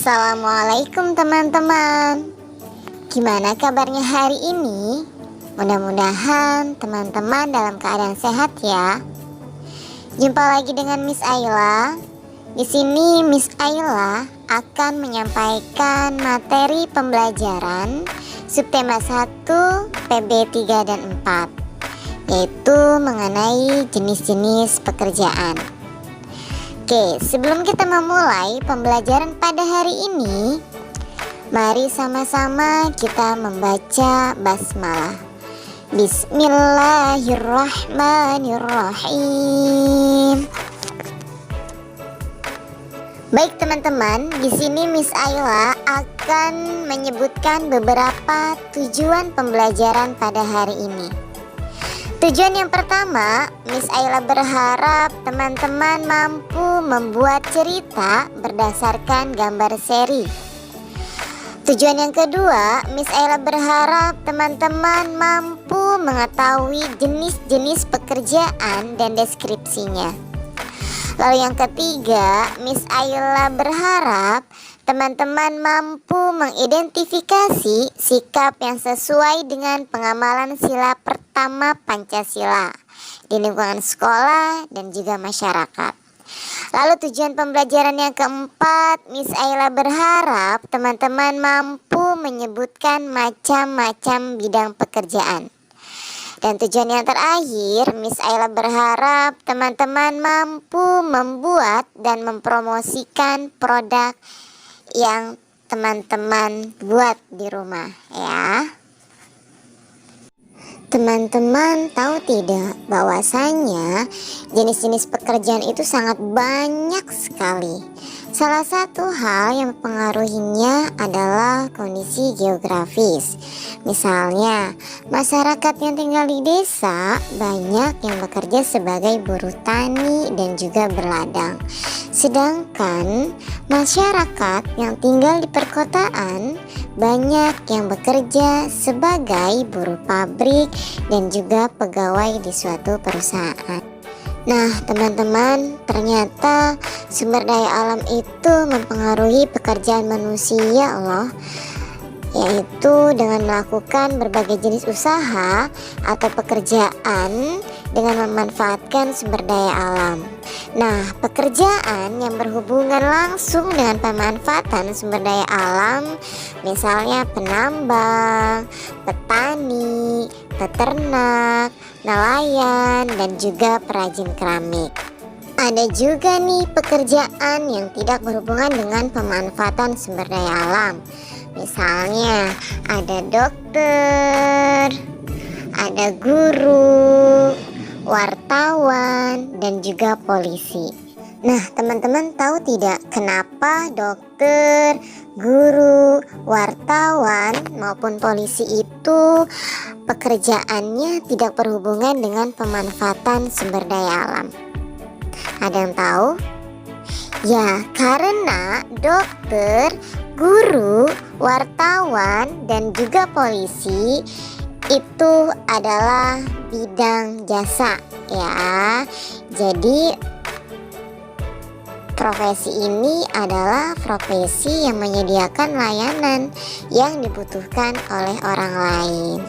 Assalamualaikum teman-teman. Gimana kabarnya hari ini? Mudah-mudahan teman-teman dalam keadaan sehat ya. Jumpa lagi dengan Miss Ayla. Di sini Miss Ayla akan menyampaikan materi pembelajaran subtema 1 PB 3 dan 4, yaitu mengenai jenis-jenis pekerjaan. Oke, sebelum kita memulai pembelajaran pada hari ini, mari sama-sama kita membaca basmalah. Bismillahirrahmanirrahim. Baik teman-teman, di sini Miss Ayla akan menyebutkan beberapa tujuan pembelajaran pada hari ini. Tujuan yang pertama, Miss Ayla berharap teman-teman mampu membuat cerita berdasarkan gambar seri. Tujuan yang kedua, Miss Ayla berharap teman-teman mampu mengetahui jenis-jenis pekerjaan dan deskripsinya. Lalu yang ketiga, Miss Ayla berharap teman-teman mampu mengidentifikasi sikap yang sesuai dengan pengamalan sila pertama Pancasila di lingkungan sekolah dan juga masyarakat. Lalu tujuan pembelajaran yang keempat, Miss Ayla berharap teman-teman mampu menyebutkan macam-macam bidang pekerjaan. Dan tujuan yang terakhir, Miss Ayla berharap teman-teman mampu membuat dan mempromosikan produk yang teman-teman buat di rumah ya. Teman-teman tahu tidak bahwasanya jenis-jenis pekerjaan itu sangat banyak sekali. Salah satu hal yang mempengaruhinya adalah kondisi geografis. Misalnya, masyarakat yang tinggal di desa banyak yang bekerja sebagai buruh tani dan juga berladang. Sedangkan masyarakat yang tinggal di perkotaan banyak yang bekerja sebagai buruh pabrik dan juga pegawai di suatu perusahaan. Nah teman-teman, ternyata sumber daya alam itu mempengaruhi pekerjaan manusia loh, yaitu dengan melakukan berbagai jenis usaha atau pekerjaan dengan memanfaatkan sumber daya alam. Nah, pekerjaan yang berhubungan langsung dengan pemanfaatan sumber daya alam, misalnya penambang, petani, peternak, nelayan, dan juga perajin keramik. Ada juga nih pekerjaan yang tidak berhubungan dengan pemanfaatan sumber daya alam. Misalnya ada dokter, ada guru, wartawan, dan juga polisi. Nah teman-teman tahu tidak kenapa dokter, guru, wartawan maupun polisi itu pekerjaannya tidak berhubungan dengan pemanfaatan sumber daya alam? Ada yang tahu? Ya, karena dokter, guru, wartawan, dan juga polisi itu adalah bidang jasa ya. Jadi profesi ini adalah profesi yang menyediakan layanan yang dibutuhkan oleh orang lain.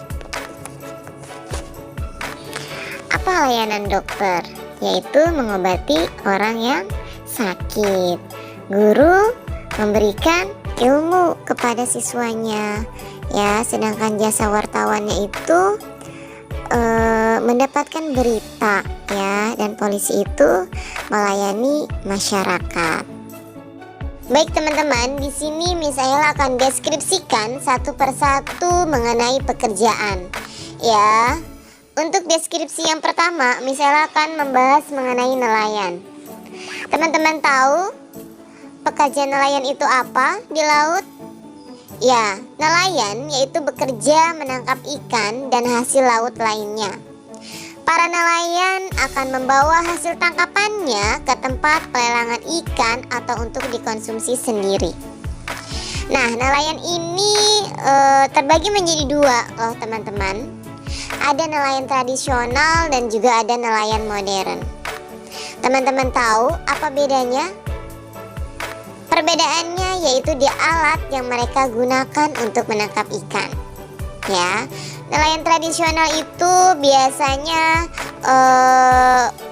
Apa layanan dokter? Yaitu mengobati orang yang sakit. Guru memberikan ilmu kepada siswanya ya, sedangkan jasa wartawannya itu mendapatkan berita ya, dan polisi itu melayani masyarakat. Baik teman-teman, di sini Miss Ayla akan deskripsikan satu persatu mengenai pekerjaan ya. Untuk deskripsi yang pertama, Miss Ayla akan membahas mengenai nelayan. Teman-teman tahu pekerjaan nelayan itu apa di laut? Ya, nelayan yaitu bekerja menangkap ikan dan hasil laut lainnya. Para nelayan akan membawa hasil tangkapannya ke tempat pelelangan ikan atau untuk dikonsumsi sendiri. Nah, nelayan ini terbagi menjadi dua loh teman-teman. Ada nelayan tradisional dan juga ada nelayan modern. Teman-teman tahu apa bedanya? Perbedaannya yaitu di alat yang mereka gunakan untuk menangkap ikan. Ya, nelayan tradisional itu biasanya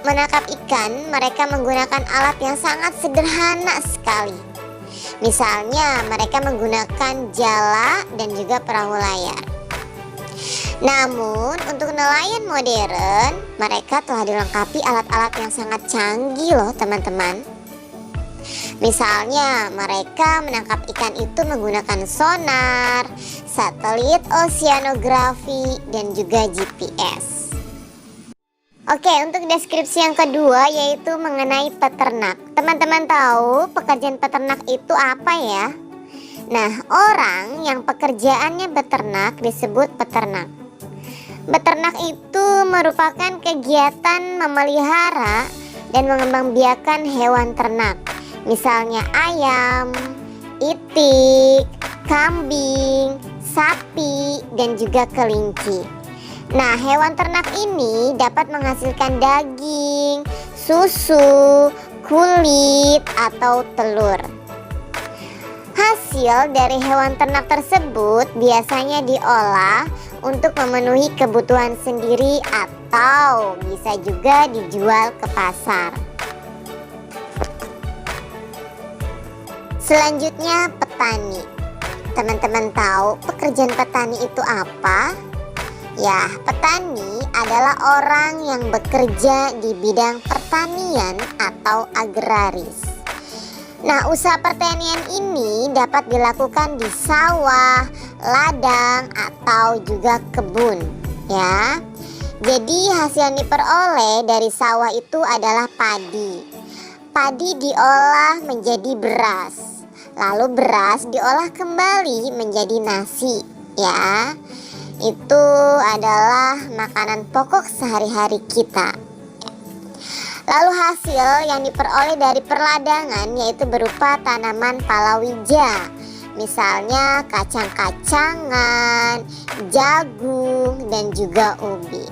menangkap ikan, mereka menggunakan alat yang sangat sederhana sekali. Misalnya mereka menggunakan jala dan juga perahu layar. Namun untuk nelayan modern, mereka telah dilengkapi alat-alat yang sangat canggih loh teman-teman. Misalnya mereka menangkap ikan itu menggunakan sonar, satelit oceanografi, dan juga GPS. Oke, untuk deskripsi yang kedua yaitu mengenai peternak. Teman-teman tahu pekerjaan peternak itu apa ya? Nah, orang yang pekerjaannya beternak disebut peternak. Beternak itu merupakan kegiatan memelihara dan mengembangbiakan hewan ternak. Misalnya ayam, itik, kambing, sapi, dan juga kelinci. Nah, hewan ternak ini dapat menghasilkan daging, susu, kulit, atau telur. Hasil dari hewan ternak tersebut biasanya diolah untuk memenuhi kebutuhan sendiri atau bisa juga dijual ke pasar. Selanjutnya petani. Teman-teman tahu pekerjaan petani itu apa? Ya, petani adalah orang yang bekerja di bidang pertanian atau agraris. Nah, usaha pertanian ini dapat dilakukan di sawah, ladang, atau juga kebun, ya. Jadi hasil yang diperoleh dari sawah itu adalah padi. Padi diolah menjadi beras. Lalu beras diolah kembali menjadi nasi, ya. Itu adalah makanan pokok sehari-hari kita. Lalu hasil yang diperoleh dari perladangan yaitu berupa tanaman palawija. Misalnya kacang-kacangan, jagung, dan juga ubi.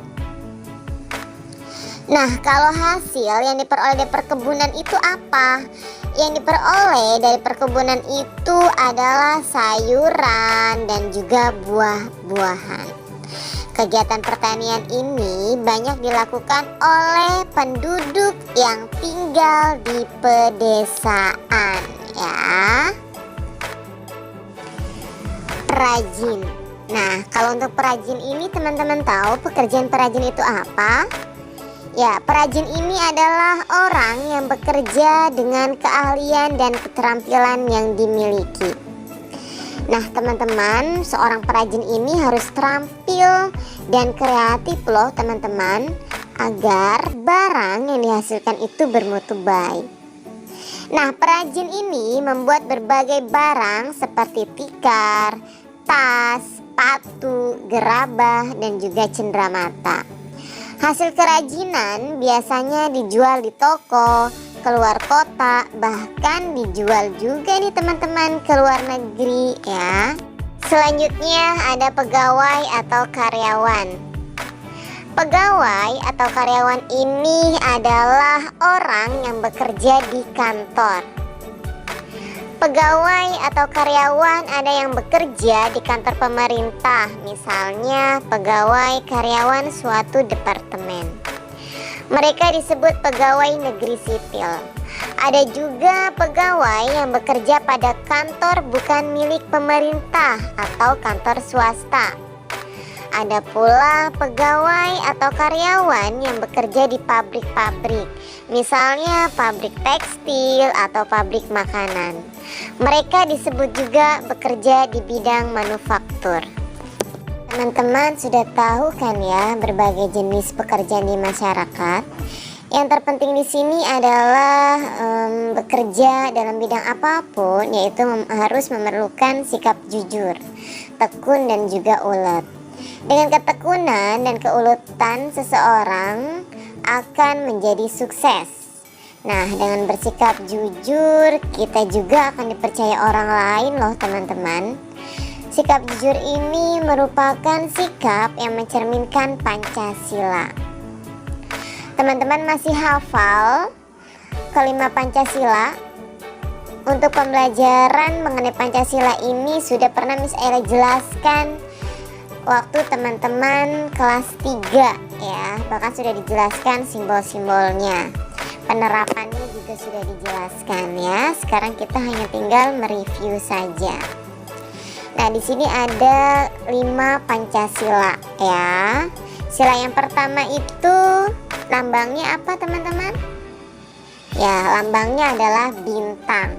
Nah, kalau hasil yang diperoleh dari perkebunan itu apa? Yang diperoleh dari perkebunan itu adalah sayuran dan juga buah-buahan. Kegiatan pertanian ini banyak dilakukan oleh penduduk yang tinggal di pedesaan, ya. Perajin. Nah, kalau untuk perajin ini teman-teman tahu pekerjaan perajin itu apa? Ya, perajin ini adalah orang yang bekerja dengan keahlian dan keterampilan yang dimiliki. Nah, teman-teman, seorang perajin ini harus terampil dan kreatif loh, teman-teman, agar barang yang dihasilkan itu bermutu baik. Nah, perajin ini membuat berbagai barang seperti tikar, tas, sepatu, gerabah, dan juga cenderamata. Hasil kerajinan biasanya dijual di toko, keluar kota, bahkan dijual juga nih teman-teman ke luar negeri, ya. Selanjutnya ada pegawai atau karyawan. Pegawai atau karyawan ini adalah orang yang bekerja di kantor. Pegawai atau karyawan ada yang bekerja di kantor pemerintah, misalnya pegawai karyawan suatu departemen. Mereka disebut pegawai negeri sipil. Ada juga pegawai yang bekerja pada kantor bukan milik pemerintah atau kantor swasta. Ada pula pegawai atau karyawan yang bekerja di pabrik-pabrik, misalnya pabrik tekstil atau pabrik makanan. Mereka disebut juga bekerja di bidang manufaktur. Teman-teman sudah tahu kan ya berbagai jenis pekerjaan di masyarakat. Yang terpenting di sini adalah bekerja dalam bidang apapun, yaitu harus memerlukan sikap jujur, tekun, dan juga ulet. Dengan ketekunan dan keulutan seseorang akan menjadi sukses. Nah, dengan bersikap jujur, kita juga akan dipercaya orang lain loh teman-teman. Sikap jujur ini merupakan sikap yang mencerminkan Pancasila. Teman-teman masih hafal kelima Pancasila? untuk pembelajaran mengenai Pancasila ini sudah pernah Miss Ella jelaskan waktu teman-teman kelas 3 ya, bahkan sudah dijelaskan simbol-simbolnya, penerapannya juga sudah dijelaskan ya. Sekarang kita hanya tinggal mereview saja. Nah, di sini ada 5 Pancasila ya. Sila yang pertama itu lambangnya apa teman-teman? Ya, lambangnya adalah bintang.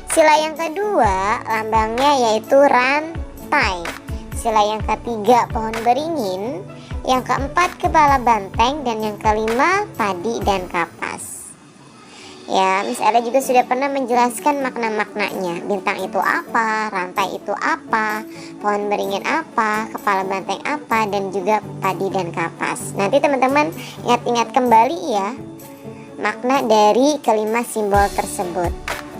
Sila yang kedua lambangnya yaitu rantai. Sila yang ketiga pohon beringin. Yang keempat kepala banteng. Dan yang kelima padi dan kapas. Ya, Miss Ella juga sudah pernah menjelaskan makna-maknanya. Bintang itu apa, rantai itu apa, pohon beringin apa, kepala banteng apa, dan juga padi dan kapas. Nanti teman-teman ingat-ingat kembali ya makna dari kelima simbol tersebut.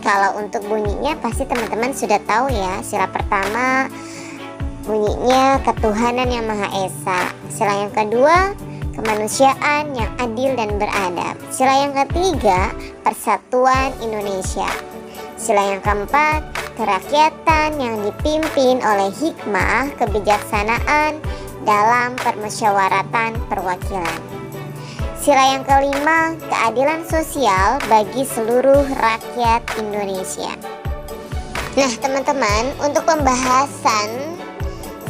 Kalau untuk bunyinya pasti teman-teman sudah tahu ya. Sila pertama bunyinya ketuhanan yang Maha Esa. Sila yang kedua kemanusiaan yang adil dan beradab. Sila yang ketiga persatuan Indonesia. Sila yang keempat kerakyatan yang dipimpin oleh hikmah kebijaksanaan dalam permusyawaratan perwakilan. Sila yang kelima keadilan sosial bagi seluruh rakyat Indonesia. Nah teman-teman, untuk pembahasan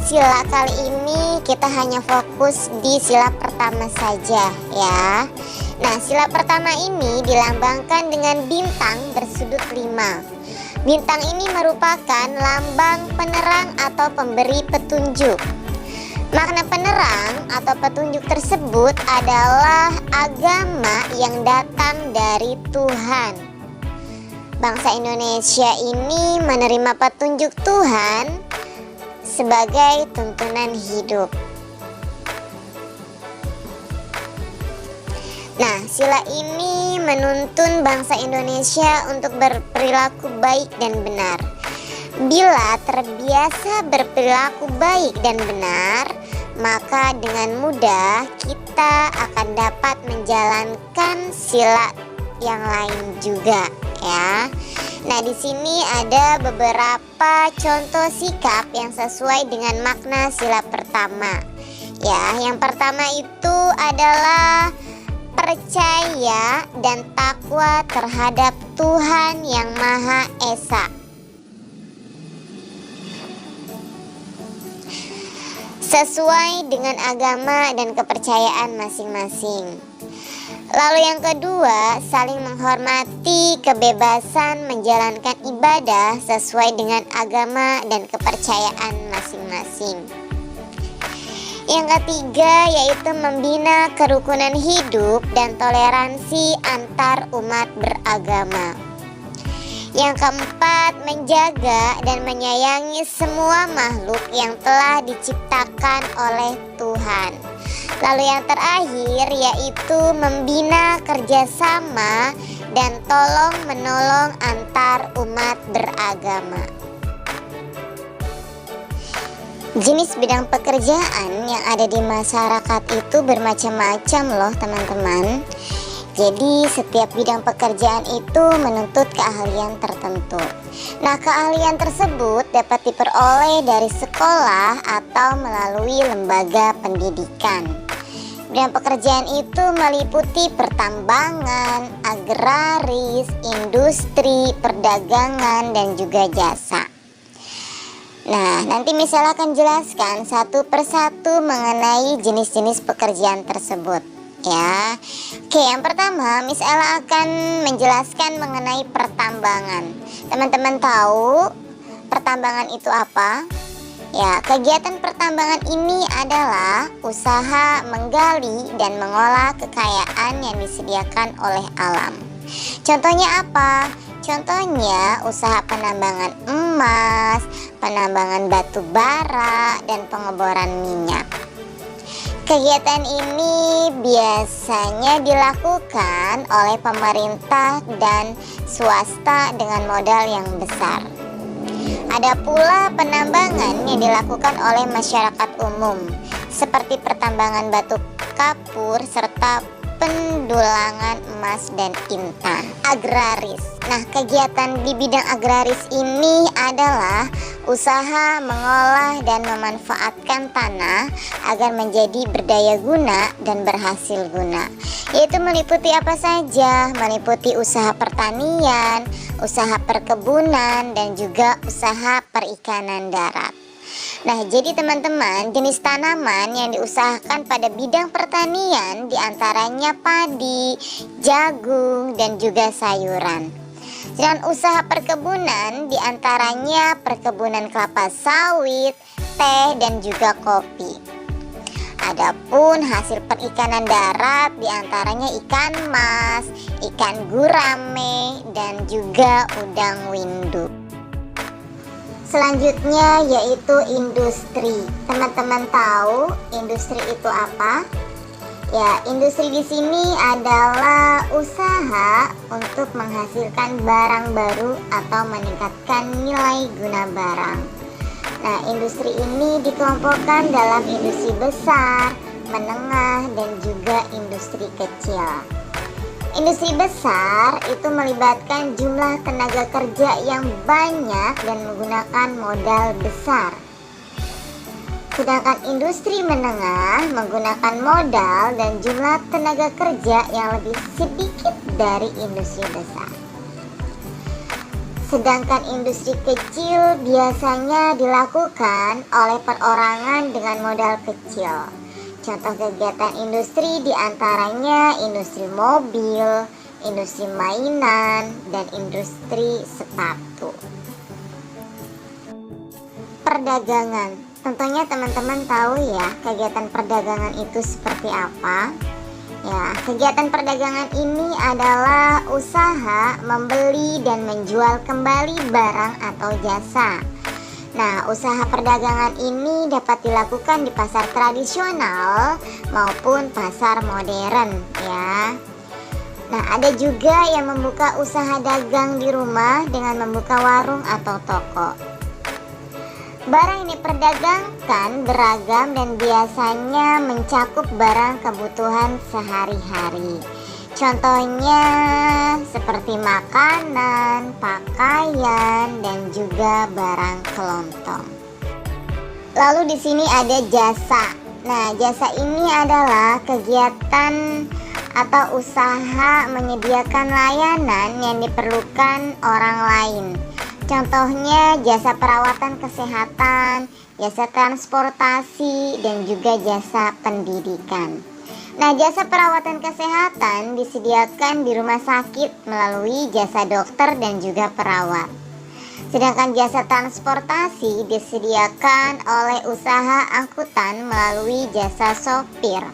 sila kali ini kita hanya fokus di sila pertama saja ya. Nah, sila pertama ini dilambangkan dengan bintang bersudut 5. Bintang ini merupakan lambang penerang atau pemberi petunjuk. Makna penerang atau petunjuk tersebut adalah agama yang datang dari Tuhan. Bangsa Indonesia ini menerima petunjuk Tuhan sebagai tuntunan hidup. Nah, sila ini menuntun bangsa Indonesia untuk berperilaku baik dan benar. Bila terbiasa berperilaku baik dan benar, maka dengan mudah kita akan dapat menjalankan sila yang lain juga ya. Nah, di sini ada beberapa contoh sikap yang sesuai dengan makna sila pertama. Ya, yang pertama itu adalah percaya dan takwa terhadap Tuhan yang Maha Esa. Sesuai dengan agama dan kepercayaan masing-masing. Lalu yang kedua, saling menghormati kebebasan menjalankan ibadah sesuai dengan agama dan kepercayaan masing-masing. Yang ketiga yaitu membina kerukunan hidup dan toleransi antar umat beragama. Yang keempat, menjaga dan menyayangi semua makhluk yang telah diciptakan oleh Tuhan. Lalu yang terakhir yaitu membina kerjasama dan tolong-menolong antar umat beragama. Jenis bidang pekerjaan yang ada di masyarakat itu bermacam-macam loh teman-teman. Jadi setiap bidang pekerjaan itu menuntut keahlian tertentu. Nah, keahlian tersebut dapat diperoleh dari sekolah atau melalui lembaga pendidikan. Bidang pekerjaan itu meliputi pertambangan, agraris, industri, perdagangan, dan juga jasa. Nah, nanti misalnya akan jelaskan satu persatu mengenai jenis-jenis pekerjaan tersebut ya. Oke, yang pertama Miss Ella akan menjelaskan mengenai pertambangan. Teman-teman tahu pertambangan itu apa? Ya, kegiatan pertambangan ini adalah usaha menggali dan mengolah kekayaan yang disediakan oleh alam. Contohnya apa? Contohnya usaha penambangan emas, penambangan batu bara, dan pengeboran minyak. Kegiatan ini biasanya dilakukan oleh pemerintah dan swasta dengan modal yang besar. Ada pula penambangan yang dilakukan oleh masyarakat umum, seperti pertambangan batu kapur serta pendulangan emas dan intan. Agraris. Nah, kegiatan di bidang agraris ini adalah usaha mengolah dan memanfaatkan tanah agar menjadi berdaya guna dan berhasil guna. Yaitu meliputi apa saja? Meliputi usaha pertanian, usaha perkebunan, dan juga usaha perikanan darat. Nah, jadi teman-teman, jenis tanaman yang diusahakan pada bidang pertanian diantaranya padi, jagung, dan juga sayuran. Dan usaha perkebunan diantaranya perkebunan kelapa sawit, teh, dan juga kopi. Adapun hasil perikanan darat diantaranya ikan mas, ikan gurame, dan juga udang windu. Selanjutnya yaitu industri. Teman-teman tahu industri itu apa? Ya, industri di sini adalah usaha untuk menghasilkan barang baru atau meningkatkan nilai guna barang. Nah, industri ini dikelompokkan dalam industri besar, menengah, dan juga industri kecil. Industri besar itu melibatkan jumlah tenaga kerja yang banyak dan menggunakan modal besar. Sedangkan industri menengah menggunakan modal dan jumlah tenaga kerja yang lebih sedikit dari industri besar. Sedangkan industri kecil biasanya dilakukan oleh perorangan dengan modal kecil. Contoh kegiatan industri diantaranya industri mobil, industri mainan, dan industri sepatu. Perdagangan. Tentunya teman-teman tahu ya kegiatan perdagangan itu seperti apa. Ya, kegiatan perdagangan ini adalah usaha membeli dan menjual kembali barang atau jasa. Nah, usaha perdagangan ini dapat dilakukan di pasar tradisional maupun pasar modern ya. Nah, ada juga yang membuka usaha dagang di rumah dengan membuka warung atau toko. Barang yang diperdagangkan beragam dan biasanya mencakup barang kebutuhan sehari-hari. Contohnya seperti makanan, pakaian, dan juga barang kelontong. Lalu di sini ada jasa. Nah, jasa ini adalah kegiatan atau usaha menyediakan layanan yang diperlukan orang lain. Contohnya jasa perawatan kesehatan, jasa transportasi, dan juga jasa pendidikan. Nah, jasa perawatan kesehatan disediakan di rumah sakit melalui jasa dokter dan juga perawat. Sedangkan jasa transportasi disediakan oleh usaha angkutan melalui jasa sopir,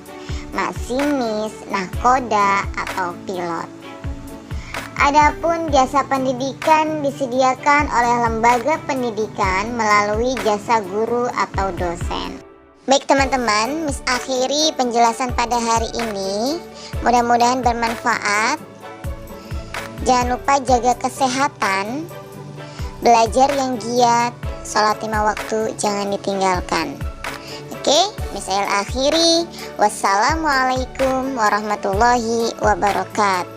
masinis, nahkoda, atau pilot. Adapun jasa pendidikan disediakan oleh lembaga pendidikan melalui jasa guru atau dosen. Baik teman-teman, Miss akhiri penjelasan pada hari ini. Mudah-mudahan bermanfaat. Jangan lupa jaga kesehatan, belajar yang giat, sholat 5 waktu jangan ditinggalkan. Oke, Miss akhiri. Wassalamualaikum warahmatullahi wabarakatuh.